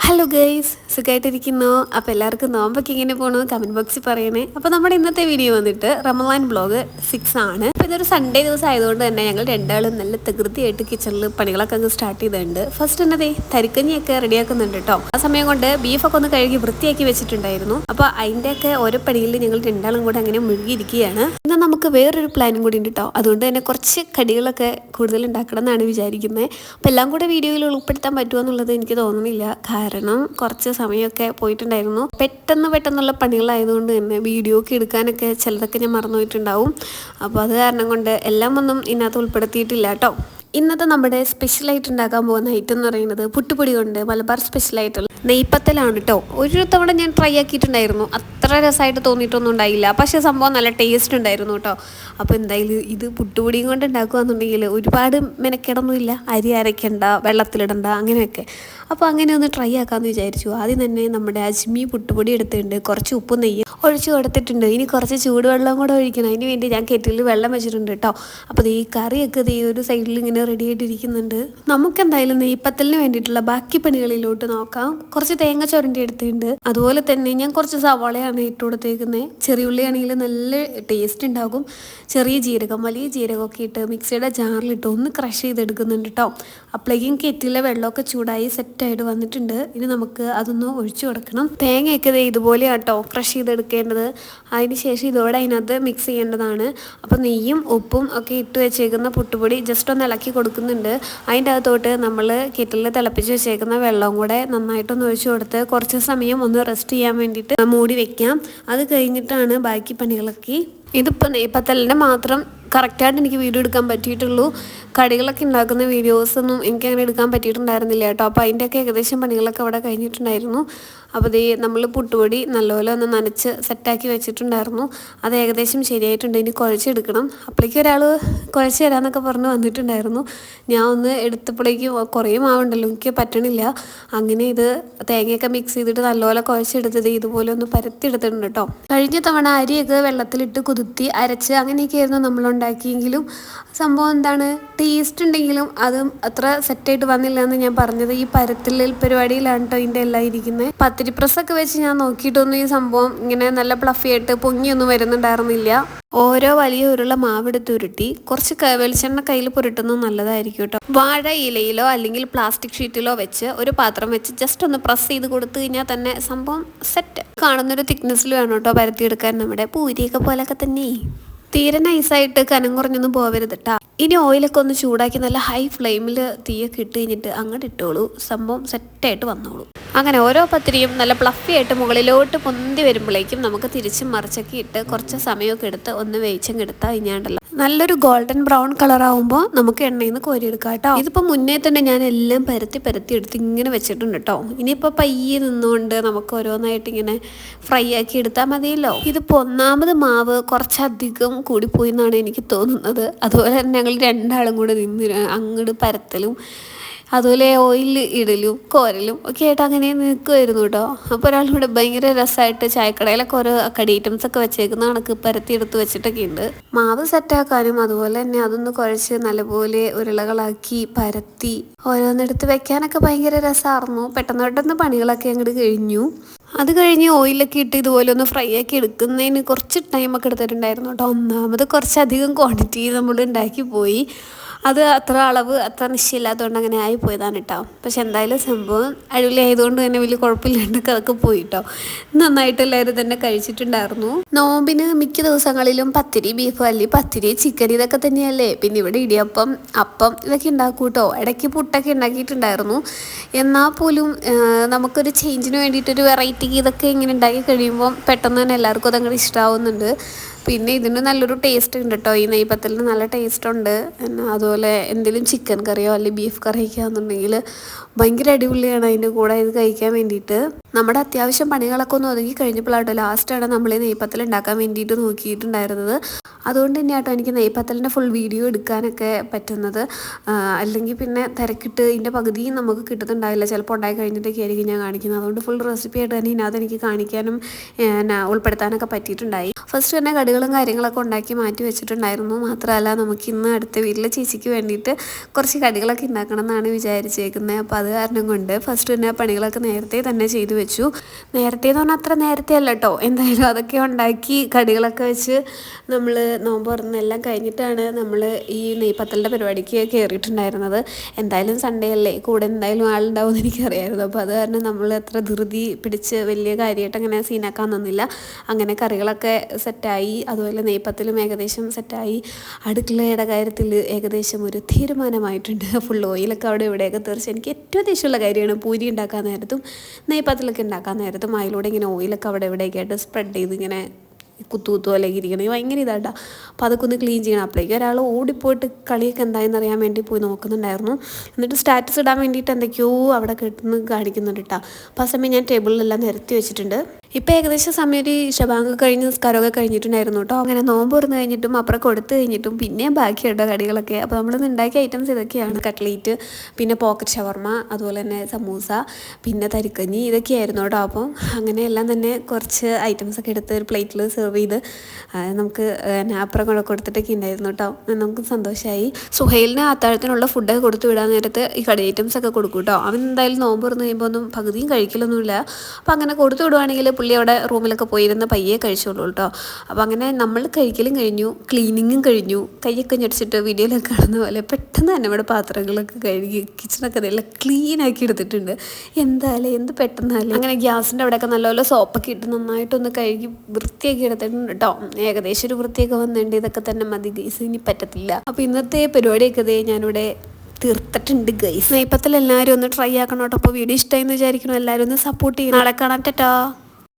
Hello guys, സുഖമായിട്ടിരിക്കുന്നു. അപ്പോൾ എല്ലാവർക്കും നോമ്പൊക്കെ ഇങ്ങനെ പോകണു കമൻറ്റ് ബോക്സിൽ പറയണേ. അപ്പോൾ നമ്മുടെ ഇന്നത്തെ വീഡിയോ വന്നിട്ട് റമളാൻ വ്ളോഗ് 6 ആണ്. അപ്പോൾ ഇതൊരു സൺഡേ ദിവസം ആയതുകൊണ്ട് തന്നെ ഞങ്ങൾ രണ്ടാളും നല്ല തകൃതിയായിട്ട് കിച്ചണിൽ പണികളൊക്കെ അങ്ങ് സ്റ്റാർട്ട് ചെയ്തിട്ടുണ്ട്. ഫസ്റ്റ് തന്നെ തരിക്കഞ്ഞിയൊക്കെ റെഡിയാക്കുന്നുണ്ട് കേട്ടോ. ആ സമയം കൊണ്ട് ബീഫൊക്കെ ഒന്ന് കഴുകി വൃത്തിയാക്കി വെച്ചിട്ടുണ്ടായിരുന്നു. അപ്പോൾ അതിൻ്റെയൊക്കെ ഓരോ പണിയിൽ ഞങ്ങൾ രണ്ടാളും കൂടെ അങ്ങനെ മുഴുകിയിരിക്കുകയാണ്. ഇന്ന് നമുക്ക് വേറൊരു പ്ലാനും കൂടി ഉണ്ട് കേട്ടോ. അതുകൊണ്ട് തന്നെ കുറച്ച് കടികളൊക്കെ കൂടുതൽ ഉണ്ടാക്കണം എന്നാണ് വിചാരിക്കുന്നത്. അപ്പോൾ എല്ലാം കൂടെ വീഡിയോയിൽ ഉൾപ്പെടുത്താൻ പറ്റുമോ എന്നുള്ളത് എനിക്ക് തോന്നുന്നില്ല. കാരണം കുറച്ച് സമയമൊക്കെ പോയിട്ടുണ്ടായിരുന്നു. പെട്ടെന്നുള്ള പണികളായതുകൊണ്ട് തന്നെ വീഡിയോ ഒക്കെ എടുക്കാനൊക്കെ ചിലതൊക്കെ ഞാൻ മറന്നുപോയിട്ടുണ്ടാവും. അപ്പോൾ അത് കാരണം കൊണ്ട് എല്ലാം ഒന്നും ഇതിനകത്ത് ഉൾപ്പെടുത്തിയിട്ടില്ല കേട്ടോ. ഇന്നത്തെ നമ്മുടെ സ്പെഷ്യലായിട്ട് ഉണ്ടാക്കാൻ പോകുന്ന ഐറ്റം എന്ന് പറയുന്നത് പുട്ടുപൊടി കൊണ്ട് മലബാർ സ്പെഷ്യലായിട്ടുള്ള നെയ്പ്പത്തലാണ് കേട്ടോ. ഒരു തവണ ഞാൻ ട്രൈ ആക്കിയിട്ടുണ്ടായിരുന്നു. അത്ര രസമായിട്ട് തോന്നിയിട്ടൊന്നും ഉണ്ടായില്ല. പക്ഷേ സംഭവം നല്ല ടേസ്റ്റ് ഉണ്ടായിരുന്നു കേട്ടോ. അപ്പോൾ എന്തായാലും ഇത് പുട്ടുപൊടിയും കൊണ്ട് ഉണ്ടാക്കുകയെന്നുണ്ടെങ്കിൽ ഒരുപാട് മെനക്കേടൊന്നുമില്ല. അരി അരയ്ക്കണ്ട, വെള്ളത്തിലിടണ്ട, അങ്ങനെയൊക്കെ. അപ്പോൾ അങ്ങനെ ഒന്ന് ട്രൈ ആക്കാമെന്ന് വിചാരിച്ചു. ആദ്യം തന്നെ നമ്മുടെ അജ്മി പുട്ടുപൊടി എടുത്തിട്ടുണ്ട്. കുറച്ച് ഉപ്പും നെയ്യ് ഒഴിച്ച് കൊടുത്തിട്ടുണ്ട്. ഇനി കുറച്ച് ചൂടുവെള്ളം കൂടെ ഒഴിക്കണം. അതിന് വേണ്ടി ഞാൻ കെറ്റിലിൽ വെള്ളം വെച്ചിട്ടുണ്ട് കേട്ടോ. അപ്പോൾ ഈ കറിയൊക്കെ ഈ ഒരു സൈഡിൽ ഇങ്ങനെ റെഡി ആയിട്ടിരിക്കുന്നുണ്ട്. നമുക്കെന്തായാലും നെയ്പ്പത്തലിന് വേണ്ടിയിട്ടുള്ള ബാക്കി പണികളിലോട്ട് നോക്കാം. കുറച്ച് തേങ്ങ ചുരണ്ടി എടുത്തിട്ടുണ്ട്. അതുപോലെ തന്നെ ഞാൻ കുറച്ച് സവാളയാണ് ഇട്ട് കൊടുത്തേക്കുന്നത്. ചെറിയ ഉള്ളിയാണെങ്കിൽ നല്ല ടേസ്റ്റ് ഉണ്ടാകും. ചെറിയ ജീരകം, വലിയ ജീരകമൊക്കെ ഇട്ട് മിക്സിയുടെ ജാറിലിട്ട് ഒന്ന് ക്രഷ് ചെയ്തെടുക്കുന്നുണ്ട് കേട്ടോ. അപ്പോഴേക്കും കെറ്റിലെ വെള്ളമൊക്കെ ചൂടായി സെറ്റായിട്ട് വന്നിട്ടുണ്ട്. ഇനി നമുക്ക് അതൊന്ന് ഒഴിച്ചു കൊടുക്കണം. തേങ്ങയൊക്കെ ഇതുപോലെയാണ് കേട്ടോ ക്രഷ് ചെയ്തെടുക്കേണ്ടത്. അതിന് ശേഷം ഇതോടെ അതിനകത്ത് മിക്സ് ചെയ്യേണ്ടതാണ്. അപ്പോൾ നെയ്യും ഉപ്പും ഒക്കെ ഇട്ട് വെച്ചേക്കുന്ന പുട്ടുപൊടി ജസ്റ്റ് ഒന്ന് ഇളക്കി കൊടുക്കുന്നുണ്ട്. അതിൻ്റെ അകത്തോട്ട് നമ്മൾ കെറ്റിലിൽ തിളപ്പിച്ച് വെച്ചേക്കുന്ന വെള്ളവും കൂടെ നന്നായിട്ടൊന്ന് ഒഴിച്ചു കൊടുത്ത് കുറച്ച് സമയം ഒന്ന് റെസ്റ്റ് ചെയ്യാൻ വേണ്ടിയിട്ട് മൂടി വെക്കാം. അത് കഴിഞ്ഞിട്ടാണ് ബാക്കി പണികളൊക്കെ. ഇതിപ്പോൾ നെയ്പ്പത്തലിൻ്റെ മാത്രം കറക്റ്റായിട്ട് എനിക്ക് വീഡിയോ എടുക്കാൻ പറ്റിയിട്ടുള്ളൂ. കടികളൊക്കെ ഉണ്ടാക്കുന്ന വീഡിയോസൊന്നും എനിക്കങ്ങനെ എടുക്കാൻ പറ്റിയിട്ടുണ്ടായിരുന്നില്ല കേട്ടോ. അപ്പോൾ അതിൻ്റെയൊക്കെ ഏകദേശം പണികളൊക്കെ അവിടെ കഴിഞ്ഞിട്ടുണ്ടായിരുന്നു. അപ്പോൾ നമ്മൾ പുട്ടുപൊടി നല്ലപോലെ ഒന്ന് നനച്ച് സെറ്റാക്കി വെച്ചിട്ടുണ്ടായിരുന്നു. അത് ഏകദേശം ശരിയായിട്ടുണ്ട്. ഇനി കുഴച്ചെടുക്കണം. അപ്പോഴേക്കും ഒരാൾ കുഴച്ച് തരാമെന്നൊക്കെ പറഞ്ഞ് വന്നിട്ടുണ്ടായിരുന്നു. ഞാൻ ഒന്ന് എടുത്തപ്പോഴേക്കും കുറേ മാവുണ്ടല്ലോ, എനിക്ക് പറ്റണില്ല. അങ്ങനെ ഇത് തേങ്ങയൊക്കെ മിക്സ് ചെയ്തിട്ട് നല്ലപോലെ കുഴച്ചെടുത്തത് ഇതുപോലെ ഒന്ന് പരത്തിയെടുത്തിട്ടുണ്ട് കേട്ടോ. കഴിഞ്ഞ തവണ അരിയൊക്കെ വെള്ളത്തിലിട്ട് കുതിർത്തി അരച്ച് അങ്ങനെയൊക്കെയായിരുന്നു നമ്മളുണ്ടാക്കിയെങ്കിലും സംഭവം എന്താണ്, ടേസ്റ്റ് ഉണ്ടെങ്കിലും അതും അത്ര സെറ്റായിട്ട് വന്നില്ല എന്ന് ഞാൻ പറഞ്ഞത്. ഈ പരത്തിൽ പരിപാടിയിലാണ് കേട്ടോ ഇതിൻ്റെ എല്ലാം ഇരിക്കുന്നത്. പത്തിരി പ്രസ്സൊക്കെ വെച്ച് ഞാൻ നോക്കിയിട്ടൊന്നും ഈ സംഭവം ഇങ്ങനെ നല്ല ഫ്ലഫി ആയിട്ട് പൊങ്ങിയൊന്നും വരുന്നുണ്ടായിരുന്നില്ല. ഓരോ വലിയ ഉരുള മാവെടുത്ത് ഉരുട്ടി കുറച്ച് വെളിച്ചെണ്ണ കയ്യിൽ പുരട്ടുന്നത് നല്ലതായിരിക്കും കേട്ടോ. വാഴ ഇലയിലോ അല്ലെങ്കിൽ പ്ലാസ്റ്റിക് ഷീറ്റിലോ വെച്ച് ഒരു പാത്രം വെച്ച് ജസ്റ്റ് ഒന്ന് പ്രസ് ചെയ്ത് കൊടുത്തു കഴിഞ്ഞാൽ തന്നെ സംഭവം സെറ്റ്. കാണുന്നൊരു തിക്നെസ്സിൽ വേണം കേട്ടോ പരത്തിയെടുക്കാൻ. നമ്മുടെ പൂരിയൊക്കെ പോലൊക്കെ തന്നെ. തീരെ നൈസായിട്ട് കനം കുറഞ്ഞൊന്നും പോവരുത് കേട്ടോ. ഇനി ഓയിലൊക്കെ ഒന്ന് ചൂടാക്കി നല്ല ഹൈ ഫ്ലെയിമിൽ തീയൊക്കെ ഇട്ട് കഴിഞ്ഞിട്ട് അങ്ങോട്ട് ഇട്ടോളൂ. സംഭവം സെറ്റായിട്ട് വന്നോളൂ. അങ്ങനെ ഓരോ പത്തിരിയും നല്ല ഫ്ലഫി ആയിട്ട് മുകളിലോട്ട് പൊന്തി വരുമ്പോഴേക്കും നമുക്ക് തിരിച്ചും മറിച്ചൊക്കെ ഇട്ട് കുറച്ച് സമയമൊക്കെ എടുത്ത് ഒന്ന് വേവിച്ചെടുത്താൽ കഴിഞ്ഞാണ്ടല്ലോ നല്ലൊരു ഗോൾഡൻ ബ്രൗൺ കളറാവുമ്പോൾ നമുക്ക് എണ്ണയിൽ നിന്ന് കോരിയെടുക്കാം കേട്ടോ. ഇതിപ്പോൾ മുന്നേ തന്നെ ഞാൻ എല്ലാം പരത്തി എടുത്ത് ഇങ്ങനെ വെച്ചിട്ടുണ്ട് കേട്ടോ. ഇനിയിപ്പോൾ പയ്യെ നിന്നുകൊണ്ട് നമുക്ക് ഓരോന്നായിട്ട് ഇങ്ങനെ ഫ്രൈ ആക്കി എടുത്താൽ മതിയല്ലോ. ഇതിപ്പോൾ ഒന്നാമത് മാവ് കുറച്ചധികം കൂടിപ്പോയി എന്നാണ് എനിക്ക് തോന്നുന്നത്. അതുപോലെ തന്നെ ഞങ്ങൾ രണ്ടാളും കൂടെ നിന്ന് അങ്ങോട്ട് പരത്തലും അതുപോലെ ഓയിൽ ഇടലും കോരലും ഒക്കെ ആയിട്ട് അങ്ങനെ നിൽക്കുമായിരുന്നു കേട്ടോ. അപ്പോൾ ഒരാളിവിടെ ഭയങ്കര രസമായിട്ട് ചായക്കടയിലൊക്കെ ഓരോ കടി ഐറ്റംസ് ഒക്കെ വെച്ചേക്കുന്ന കണക്ക് പരത്തി എടുത്ത് വെച്ചിട്ടൊക്കെ ഉണ്ട്. മാവ് സെറ്റാക്കാനും അതുപോലെ തന്നെ അതൊന്ന് കുഴച്ച് നല്ലപോലെ ഉരുളകളാക്കി പരത്തി ഓരോന്നെടുത്ത് വെക്കാനൊക്കെ ഭയങ്കര രസമായിരുന്നു. പെട്ടെന്ന് പണികളൊക്കെ അങ്ങോട്ട് കഴിഞ്ഞു. അത് കഴിഞ്ഞ് ഓയിലൊക്കെ ഇട്ട് ഇതുപോലെ ഒന്ന് ഫ്രൈ ആക്കി എടുക്കുന്നതിന് കുറച്ച് ടൈമൊക്കെ എടുത്തിട്ടുണ്ടായിരുന്നു കേട്ടോ. ഒന്നാമത് കുറച്ചധികം ക്വാണ്ടിറ്റി നമ്മൾ ഉണ്ടാക്കി പോയി. അത് അത്ര അളവ് അത്ര നിശ്ചയമില്ലാത്തതുകൊണ്ട് അങ്ങനെ ആയിപ്പോയതാണ് കേട്ടോ. പക്ഷെ എന്തായാലും സംഭവം അടിപൊളി ആയതുകൊണ്ട് തന്നെ വലിയ കുഴപ്പമില്ലാണ്ടൊക്കെ അതൊക്കെ പോയി കേട്ടോ. നന്നായിട്ട് എല്ലാവരും തന്നെ കഴിച്ചിട്ടുണ്ടായിരുന്നു. നോമ്പിന് മിക്ക ദിവസങ്ങളിലും പത്തിരി ബീഫ് അല്ലെങ്കിൽ പത്തിരി ചിക്കൻ ഇതൊക്കെ തന്നെയല്ലേ. പിന്നെ ഇവിടെ ഇടിയപ്പം അപ്പം ഇതൊക്കെ ഉണ്ടാക്കും കേട്ടോ. ഇടയ്ക്ക് പുട്ടൊക്കെ ഉണ്ടാക്കിയിട്ടുണ്ടായിരുന്നു. എന്നാൽ പോലും നമുക്കൊരു ചേഞ്ചിന് വേണ്ടിയിട്ടൊരു വെറൈറ്റിക്ക് ഇതൊക്കെ ഇങ്ങനെ ഉണ്ടാക്കി കഴിയുമ്പോൾ പെട്ടെന്ന് തന്നെ എല്ലാവർക്കും അതങ്ങനെ ഇഷ്ടമാവുന്നുണ്ട്. പിന്നെ ഇതിന് നല്ലൊരു ടേസ്റ്റ് ഉണ്ട് കേട്ടോ. ഈ നെയ്പ്പത്തലിന് നല്ല ടേസ്റ്റ് ഉണ്ട്. അതുപോലെ എന്തെങ്കിലും ചിക്കൻ കറിയോ അല്ലെങ്കിൽ ബീഫ് കറിയൊക്കെ ആണെന്നുണ്ടെങ്കിൽ ഭയങ്കര അടിപൊളിയാണ് അതിൻ്റെ കൂടെ ഇത് കഴിക്കാൻ വേണ്ടിയിട്ട്. നമ്മുടെ അത്യാവശ്യം പണികളൊക്കെ ഒന്ന് ഒതുങ്ങി കഴിഞ്ഞപ്പോഴാട്ടോ ലാസ്റ്റാണ് നമ്മൾ ഈ നെയ്പ്പത്തൽ ഉണ്ടാക്കാൻ വേണ്ടിയിട്ട് നോക്കിയിട്ടുണ്ടായിരുന്നത്. അതുകൊണ്ട് തന്നെ കേട്ടോ എനിക്ക് നെയ്പ്പത്തലിൻ്റെ ഫുൾ വീഡിയോ എടുക്കാനൊക്കെ പറ്റുന്നത്. അല്ലെങ്കിൽ പിന്നെ തിരക്കിട്ട് ഇതിൻ്റെ പകുതിയും നമുക്ക് കിട്ടുന്നുണ്ടാവില്ല. ചിലപ്പോൾ ഉണ്ടായി കഴിഞ്ഞിട്ടൊക്കെ ആയിരിക്കും ഞാൻ കാണിക്കുന്നത്. അതുകൊണ്ട് ഫുൾ റെസിപ്പി ആയിട്ട് തന്നെ ഇതിനകത്ത് എനിക്ക് കാണിക്കാനും ഉൾപ്പെടുത്താനൊക്കെ പറ്റിയിട്ടുണ്ടായി. ഫസ്റ്റ് തന്നെ കടികളും കാര്യങ്ങളൊക്കെ ഉണ്ടാക്കി മാറ്റി വെച്ചിട്ടുണ്ടായിരുന്നു. മാത്രമല്ല നമുക്കിന്ന് അടുത്ത വീട്ടിലെ ചേച്ചിക്ക് വേണ്ടിയിട്ട് കുറച്ച് കടികളൊക്കെ ഉണ്ടാക്കണം എന്നാണ് വിചാരിച്ചേക്കുന്നത്. അപ്പോൾ അത് കാരണം കൊണ്ട് ഫസ്റ്റ് തന്നെ പണികളൊക്കെ നേരത്തെ തന്നെ ചെയ്തു വെച്ചു. നേരത്തെ എന്ന് പറഞ്ഞാൽ അത്ര നേരത്തെ അല്ല കേട്ടോ, എന്തായാലും അതൊക്കെ ഉണ്ടാക്കി കടികളൊക്കെ വെച്ച് നമ്മൾ നോമ്പ് തുറന്നെല്ലാം കഴിഞ്ഞിട്ടാണ് നമ്മൾ ഈ നെയ്പത്തലിൻ്റെ പരിപാടിക്ക് കയറിയിട്ടുണ്ടായിരുന്നത്. എന്തായാലും സൺഡേ അല്ലേ, കൂടെ എന്തായാലും ആളുണ്ടാവുമെന്ന് എനിക്കറിയായിരുന്നു. അപ്പോൾ അത് കാരണം നമ്മൾ അത്ര ധൃതി പിടിച്ച് വലിയ കാര്യമായിട്ട് അങ്ങനെ സീനാക്കാൻ നിന്നില്ല. അങ്ങനെ കറികളൊക്കെ സെറ്റായി, അതുപോലെ നെയ്പത്തലും ഏകദേശം സെറ്റായി. അടുക്കളയുടെ കാര്യത്തിൽ ഏകദേശം ഒരു തീരുമാനമായിട്ടുണ്ട്. ഫുൾ ഓയിലൊക്കെ അവിടെ ഇവിടെയൊക്കെ തീർച്ച എനിക്ക് ഏറ്റവും ദേഷ്യമുള്ള കാര്യമാണ് പൂരി ഉണ്ടാക്കാൻ നേരത്തും നെയ്പത്തലൊക്കെ ഉണ്ടാക്കാൻ നേരത്തും അതിലൂടെ ഇങ്ങനെ ഓയിലൊക്കെ അവിടെ ഇവിടെയൊക്കെ ആയിട്ട് സ്പ്രെഡ് ചെയ്ത് ഇങ്ങനെ കുത്തു അല്ലെങ്കിൽ ഇരിക്കണമെങ്കിൽ ഭയങ്കര ഇതാട്ടാ. അപ്പോൾ അതൊക്കെ ഒന്ന് ക്ലീൻ ചെയ്യണം. അപ്പോഴേക്കും ഒരാൾ ഓടിപ്പോയിട്ട് കളിയൊക്കെ എന്തായെന്ന് അറിയാൻ വേണ്ടി പോയി നോക്കുന്നുണ്ടായിരുന്നു. എന്നിട്ട് സ്റ്റാറ്റസ് ഇടാൻ വേണ്ടിയിട്ട് എന്തൊക്കെയോ അവിടെ കിട്ടുന്ന കാണിക്കുന്നുണ്ട് കേട്ടോ. അപ്പോൾ ആ സമയം ഞാൻ ടേബിളിലെല്ലാം നിരത്തി വെച്ചിട്ടുണ്ട്. ഇപ്പോൾ ഏകദേശം സമയം ഒരു ശബാങ്ക് കഴിഞ്ഞ് നിസ്കാരമൊക്കെ കഴിഞ്ഞിട്ടുണ്ടായിരുന്നു കേട്ടോ. അങ്ങനെ നോമ്പ് തുറന്ന് കഴിഞ്ഞിട്ടും അപ്പുറം കൊടുത്തു കഴിഞ്ഞിട്ടും പിന്നെയും ബാക്കിയുണ്ടോ കടികളൊക്കെ. അപ്പോൾ നമ്മളിന്ന് ഉണ്ടാക്കിയ ഐറ്റംസ് ഇതൊക്കെയാണ്: കട്ട്ലേറ്റ്, പിന്നെ പോക്കറ്റ് ഷവർമ, അതുപോലെ തന്നെ സമൂസ, പിന്നെ തരിക്കഞ്ഞി, ഇതൊക്കെയായിരുന്നു കേട്ടോ. അപ്പം അങ്ങനെ എല്ലാം തന്നെ കുറച്ച് ഐറ്റംസൊക്കെ എടുത്ത് ഒരു പ്ലേറ്റിൽ സെർവ് ചെയ്ത് നമുക്ക് അപ്പുറം കൂടെ കൊടുത്തിട്ടൊക്കെ ഉണ്ടായിരുന്നു കേട്ടോ. നമുക്ക് സന്തോഷമായി. സുഹൈലിന് അത്താഴത്തിനുള്ള ഫുഡൊക്കെ കൊടുത്തു വിടാൻ നേരത്ത് ഈ കടി ഐറ്റംസൊക്കെ കൊടുക്കും കേട്ടോ. അവൻ എന്തായാലും നോമ്പ് തുറന്ന് കഴിയുമ്പോൾ ഒന്നും പകുതിയും കഴിക്കലൊന്നുമില്ല. അപ്പോൾ അങ്ങനെ കൊടുത്തു വിടുവാണെങ്കിൽ പുള്ളി അവിടെ റൂമിലൊക്കെ പോയിരുന്ന് പയ്യെ കഴിച്ചോളൂ കേട്ടോ. അപ്പോൾ അങ്ങനെ നമ്മൾ കഴിക്കലും കഴിഞ്ഞു, ക്ലീനിങ്ങും കഴിഞ്ഞു. കൈയൊക്കെ ഞടിച്ചിട്ട് വീഡിയോയിലൊക്കെ കാണുന്ന പോലെ പെട്ടെന്ന് തന്നെ ഇവിടെ പാത്രങ്ങളൊക്കെ കഴുകി കിച്ചണൊക്കെ നല്ല ക്ലീനാക്കി എടുത്തിട്ടുണ്ട്. എന്തായാലും എന്ത് പെട്ടെന്നല്ലേ. അങ്ങനെ ഗ്യാസിൻ്റെ അവിടെയൊക്കെ നല്ലപോലെ സോപ്പൊക്കെ ഇട്ട് നന്നായിട്ടൊന്ന് കഴുകി വൃത്തിയാക്കി എടുത്തിട്ടുണ്ട് കേട്ടോ. ഏകദേശം ഒരു വൃത്തിയൊക്കെ വന്നിട്ടുണ്ട്. ഇതൊക്കെ തന്നെ മതി ഗൈസ്, ഇനി പറ്റത്തില്ല. അപ്പോൾ ഇന്നത്തെ പരിപാടിയൊക്കെ ഞാനിവിടെ തീർത്തിട്ടുണ്ട് ഗൈസ്. നെയ്പത്തൽ എല്ലാവരും ഒന്ന് ട്രൈ ആക്കണം കേട്ടോ. അപ്പോൾ വീഡിയോ ഇഷ്ടമായി എന്ന് വിചാരിക്കണം. എല്ലാവരും ഒന്ന് സപ്പോർട്ട് ചെയ്യണം. നാളെ കാണാം. ടാറ്റാ.